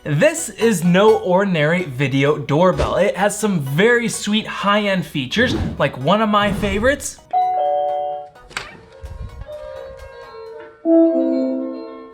This is no ordinary video doorbell. It has some very sweet high-end features, like one of my favorites.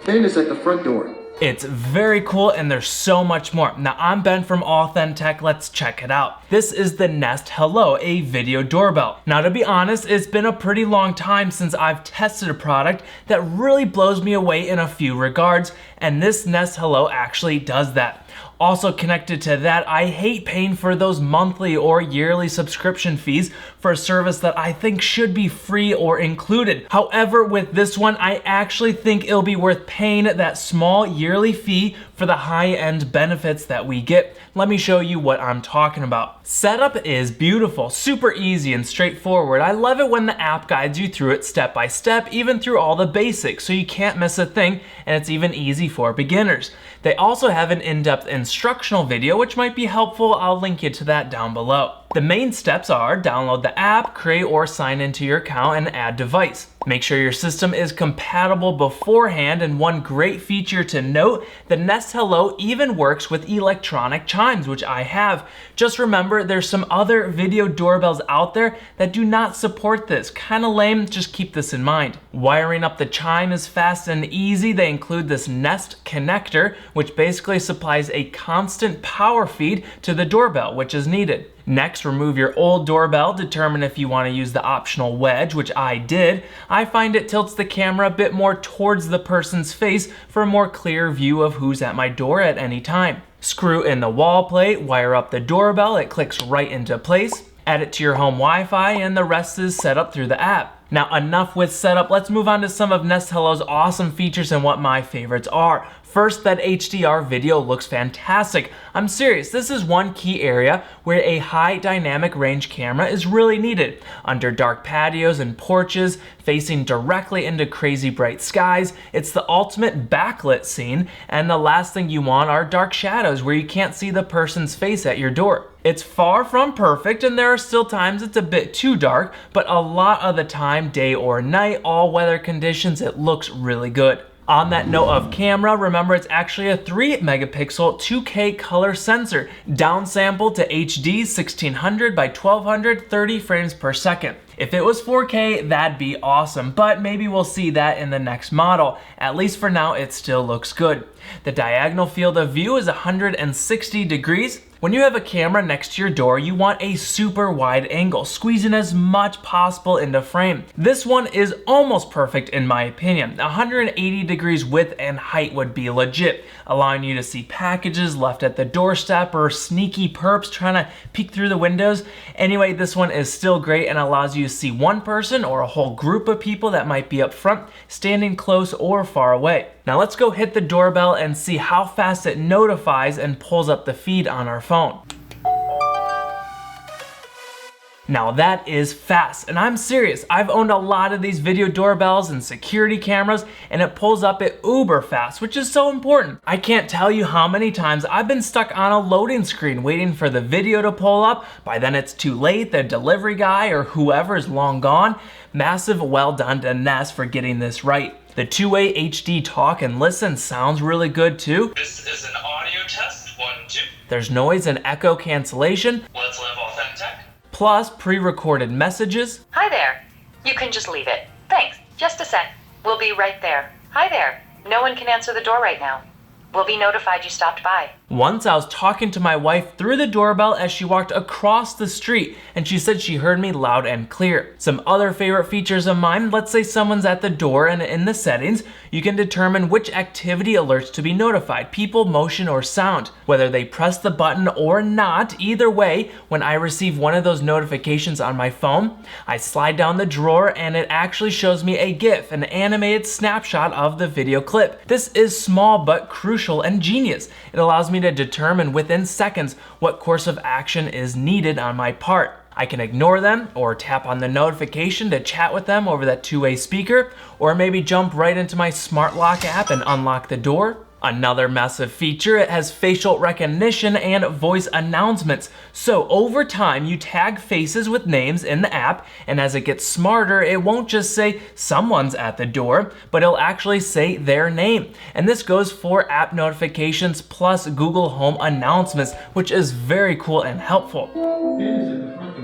Ben is at the front door. It's very cool, and there's so much more. Now, I'm Ben from AuthenTech. Let's check it out. This is the Nest Hello, a video doorbell. Now, to be honest, it's been a pretty long time since I've tested a product that really blows me away in a few regards, and this Nest Hello actually does that. Also connected to that, I hate paying for those monthly or yearly subscription fees for a service that I think should be free or included. However, with this one, I actually think it'll be worth paying that small yearly fee for the high-end benefits that we get. Let me show you what I'm talking about. Setup is beautiful, super easy and straightforward. I love it when the app guides you through it step by step, even through all the basics, so you can't miss a thing, and it's even easy for beginners. They also have an in-depth instructional video, which might be helpful. I'll link you to that down below. The main steps are download the app, create or sign into your account, and add device. Make sure your system is compatible beforehand, and one great feature to note, the Nest Hello even works with electronic chimes, which I have. Just remember, there's some other video doorbells out there that do not support this. Kinda lame, just keep this in mind. Wiring up the chime is fast and easy. They include this Nest connector, which basically supplies a constant power feed to the doorbell, which is needed. Next, remove your old doorbell. Determine if you want to use the optional wedge, which I did. I find it tilts the camera a bit more towards the person's face for a more clear view of who's at my door at any time. Screw in the wall plate, wire up the doorbell, it clicks right into place. Add it to your home Wi-Fi, and the rest is set up through the app. Now, enough with setup. Let's move on to some of Nest Hello's awesome features and what my favorites are. First, that HDR video looks fantastic. I'm serious, this is one key area where a high dynamic range camera is really needed. Under dark patios and porches, facing directly into crazy bright skies, it's the ultimate backlit scene, and the last thing you want are dark shadows where you can't see the person's face at your door. It's far from perfect, and there are still times it's a bit too dark, but a lot of the time, day or night, all weather conditions, it looks really good. On that note of camera, remember it's actually a 3 megapixel 2K color sensor, downsampled to HD 1600 by 1200, 30 frames per second. If it was 4K, that'd be awesome, but maybe we'll see that in the next model. At least for now, it still looks good. The diagonal field of view is 160 degrees. When you have a camera next to your door, you want a super wide angle, squeezing as much possible into frame. This one is almost perfect in my opinion. 180 degrees width and height would be legit, allowing you to see packages left at the doorstep or sneaky perps trying to peek through the windows. Anyway, this one is still great and allows you to see one person or a whole group of people that might be up front, standing close or far away. Now let's go hit the doorbell and see how fast it notifies and pulls up the feed on our phone. Now that is fast, and I'm serious. I've owned a lot of these video doorbells and security cameras, and it pulls up at uber fast, which is so important. I can't tell you how many times I've been stuck on a loading screen waiting for the video to pull up. By then it's too late, the delivery guy or whoever is long gone. Massive well done to Nest for getting this right. The two-way HD talk and listen sounds really good too. This is an audio test, 1, 2. There's noise and echo cancellation. Let's live AuthenTech. Plus pre-recorded messages. Hi there. You can just leave it. Thanks. Just a sec. We'll be right there. Hi there. No one can answer the door right now. We'll be notified you stopped by. Once I was talking to my wife through the doorbell as she walked across the street, and she said she heard me loud and clear. Some other favorite features of mine, let's say someone's at the door, and in the settings, you can determine which activity alerts to be notified, people, motion, or sound. Whether they press the button or not, either way, when I receive one of those notifications on my phone, I slide down the drawer and it actually shows me a GIF, an animated snapshot of the video clip. This is small but crucial and genius. It allows me to determine within seconds what course of action is needed on my part. I can ignore them or tap on the notification to chat with them over that two-way speaker, or maybe jump right into my smart lock app and unlock the door. Another massive feature, it has facial recognition and voice announcements. So over time, you tag faces with names in the app, and as it gets smarter, it won't just say someone's at the door, but it'll actually say their name. And this goes for app notifications plus Google Home announcements, which is very cool and helpful.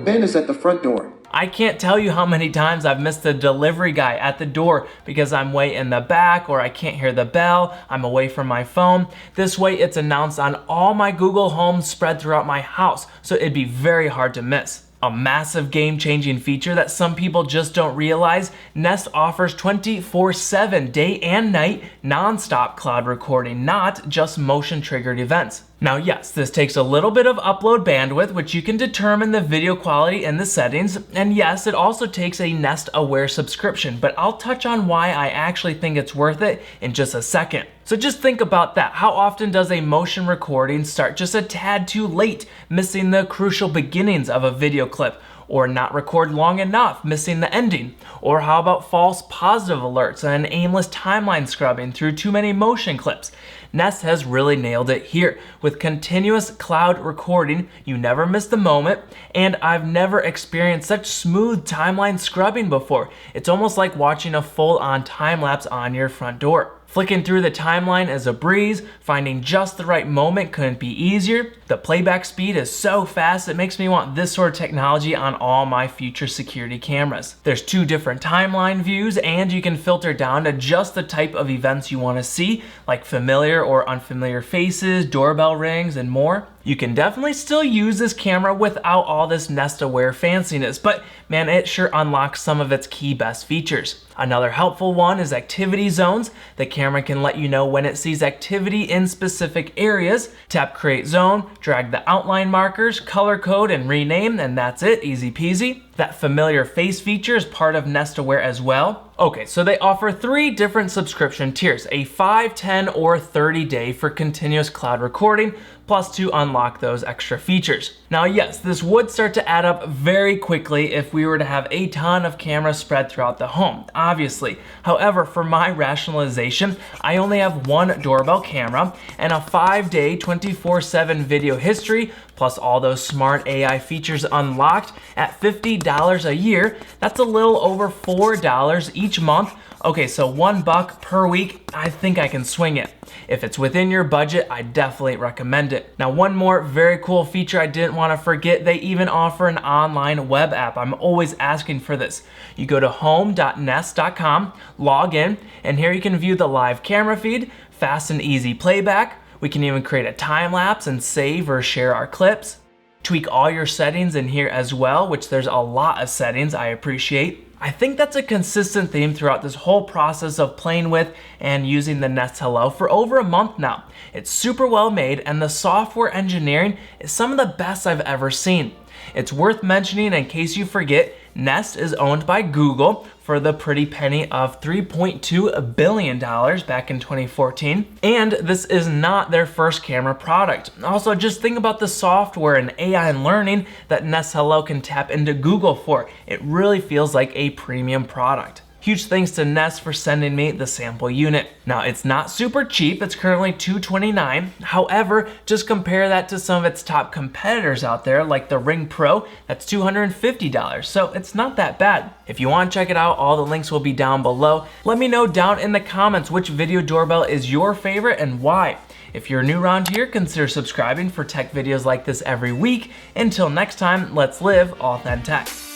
Ben is at the front door. I can't tell you how many times I've missed the delivery guy at the door because I'm way in the back or I can't hear the bell, I'm away from my phone. This way it's announced on all my Google Homes spread throughout my house, so it'd be very hard to miss. A massive game-changing feature that some people just don't realize, Nest offers 24/7 day and night non-stop cloud recording, not just motion-triggered events. Now yes, this takes a little bit of upload bandwidth, which you can determine the video quality in the settings, and yes, it also takes a Nest Aware subscription, but I'll touch on why I actually think it's worth it in just a second. So just think about that. How often does a motion recording start just a tad too late, missing the crucial beginnings of a video clip? Or not record long enough, missing the ending? Or how about false positive alerts and aimless timeline scrubbing through too many motion clips? Nest has really nailed it here. With continuous cloud recording, you never miss the moment, and I've never experienced such smooth timeline scrubbing before. It's almost like watching a full-on time lapse on your front door. Flicking through the timeline is a breeze, finding just the right moment couldn't be easier. The playback speed is so fast it makes me want this sort of technology on all my future security cameras. There's 2 different timeline views and you can filter down to just the type of events you want to see, like familiar or unfamiliar faces, doorbell rings, and more. You can definitely still use this camera without all this Nest Aware fanciness, but man, it sure unlocks some of its key best features. Another helpful one is activity zones. The camera can let you know when it sees activity in specific areas. Tap create zone, drag the outline markers, color code, and rename, and that's it, easy peasy. That familiar face feature is part of Nest Aware as well. Okay, so they offer 3 different subscription tiers, a 5, 10, or 30 day for continuous cloud recording, plus to unlock those extra features. Now yes, this would start to add up very quickly if we were to have a ton of cameras spread throughout the home, obviously. However, for my rationalization, I only have 1 doorbell camera and a 5-day 24/7 video history, plus all those smart AI features unlocked at $50 a year. That's a little over $4 each month. Okay, so $1 per week, I think I can swing it. If it's within your budget, I definitely recommend it. Now, one more very cool feature I didn't want to forget, they even offer an online web app. I'm always asking for this. You go to home.nest.com, log in, and here you can view the live camera feed, fast and easy playback. We can even create a time lapse and save or share our clips. Tweak all your settings in here as well, which there's a lot of settings I appreciate. I think that's a consistent theme throughout this whole process of playing with and using the Nest Hello for over a month now. It's super well made and the software engineering is some of the best I've ever seen. It's worth mentioning in case you forget, Nest is owned by Google for the pretty penny of $3.2 billion back in 2014. And this is not their first camera product. Also, just think about the software and AI and learning that Nest Hello can tap into Google for. It really feels like a premium product. Huge thanks to Nest for sending me the sample unit. Now, it's not super cheap, it's currently $229. However, just compare that to some of its top competitors out there, like the Ring Pro, that's $250, so it's not that bad. If you want to check it out, all the links will be down below. Let me know down in the comments which video doorbell is your favorite and why. If you're new around here, consider subscribing for tech videos like this every week. Until next time, let's live AuthenTech.